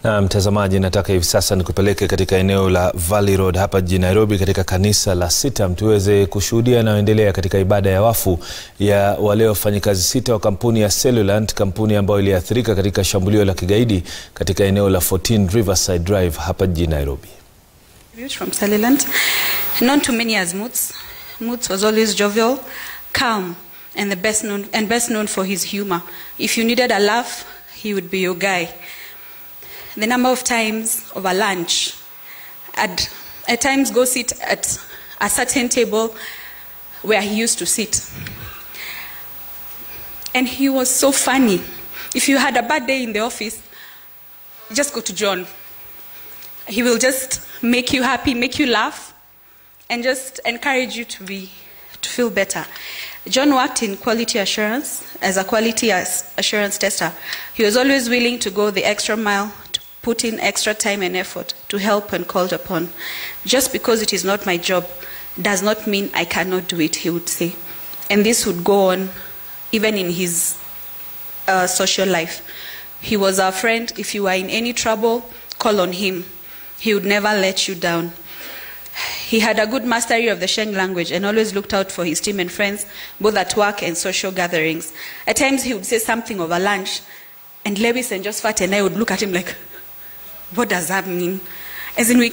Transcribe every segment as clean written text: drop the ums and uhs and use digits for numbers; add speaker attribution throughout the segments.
Speaker 1: Na mtazamaji, nataka hivi sasa nikupeleke katika eneo la Valley Road hapa jijini Nairobi katika kanisa la CITAM tuweze kushuhudia yanayoendelea katika ibada ya wafu ya wale wafanyikazi sita wa kampuni ya Cellulant, kampuni ambayo iliathirika katika shambulio la kigaidi katika eneo la 14 Riverside Drive hapa jijini Nairobi.
Speaker 2: From Cellulant, known to many as Moots. Moots was always jovial, calm, and best known for his humor. If you needed a laugh, he would be your guy. The number of times of a lunch, at times go sit at a certain table where he used to sit. And he was so funny. If you had a bad day in the office, just go to John. He will just make you happy, make you laugh, and just encourage you to feel better. John worked in quality assurance as a quality assurance tester. He was always willing to go the extra mile, to put in extra time and effort to help when called upon. Just because it is not my job does not mean I cannot do it, he would say. And this would go on even in his social life. He was our friend. If you were in any trouble, call on him. He would never let you down. He had a good mastery of the Sheng language and always looked out for his team and friends, both at work and social gatherings. At times he would say something over lunch, and Lewis and Josephat and I would look at him like, what does that mean? As in,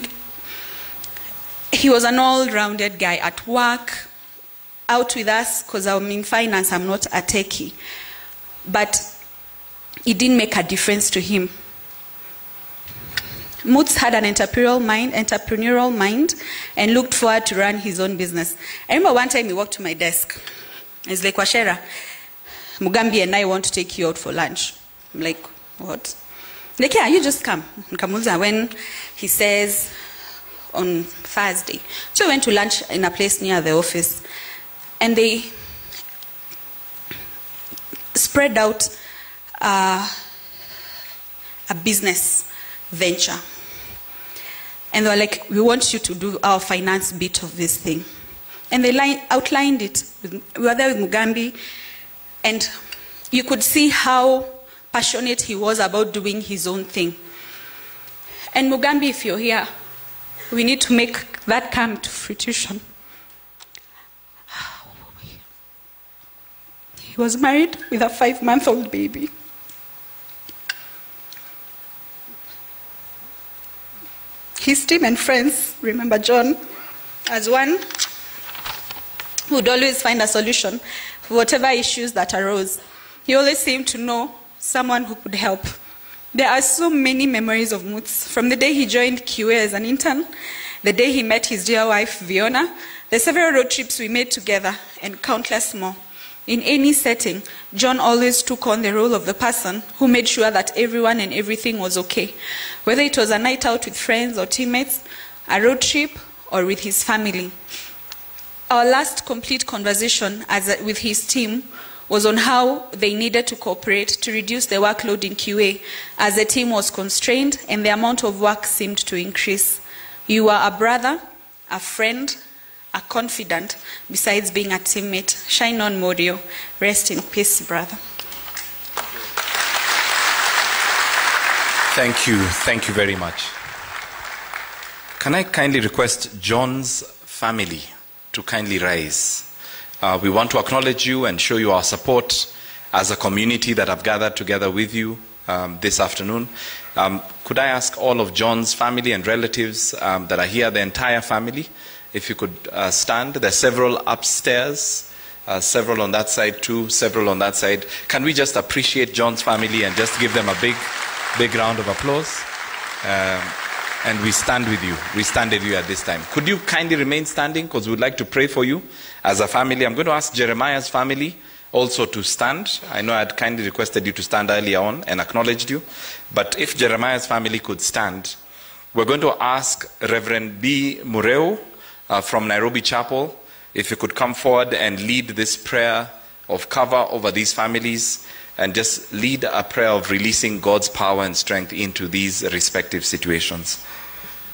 Speaker 2: he was an all-rounded guy at work, out with us, because I'm in finance, I'm not a techie. But it didn't make a difference to him. Moots had an entrepreneurial mind and looked forward to run his own business. I remember one time he walked to my desk. He's like, Washera, Mugambi and I want to take you out for lunch. I'm like, what? Like, yeah, you just come. When he says on Thursday. So we went to lunch in a place near the office. And they spread out a business venture. And they were like, we want you to do our finance bit of this thing. And they outlined it. We were there with Mugambi, and you could see how passionate he was about doing his own thing. And Mugambi, if you're here, we need to make that come to fruition. He was married with a 5-month-old baby. His team and friends remember John as one who would always find a solution for whatever issues that arose. He always seemed to know someone who could help. There are so many memories of Moots, from the day he joined QA as an intern, the day he met his dear wife, Fiona, the several road trips we made together, and countless more. In any setting, John always took on the role of the person who made sure that everyone and everything was okay. Whether it was a night out with friends or teammates, a road trip, or with his family. Our last complete conversation with his team was on how they needed to cooperate to reduce the workload in QA, as the team was constrained and the amount of work seemed to increase. You are a brother, a friend, a confidant, besides being a teammate. Shine on, Morio. Rest in peace, brother.
Speaker 3: Thank you very much. Can I kindly request John's family to kindly rise? We want to acknowledge you and show you our support as a community that have gathered together with you this afternoon. Could I ask all of John's family and relatives that are here, the entire family, if you could stand. There are several upstairs, several on that side too, several on that side. Can we just appreciate John's family and just give them a big round of applause? And we stand with you. We stand with you at this time. Could you kindly remain standing, because we would like to pray for you as a family. I'm going to ask Jeremiah's family also to stand. I know I had kindly requested you to stand earlier on and acknowledged you. But if Jeremiah's family could stand, we're going to ask Reverend B. Mureo, from Nairobi Chapel, if you could come forward and lead this prayer of cover over these families and just lead a prayer of releasing God's power and strength into these respective situations.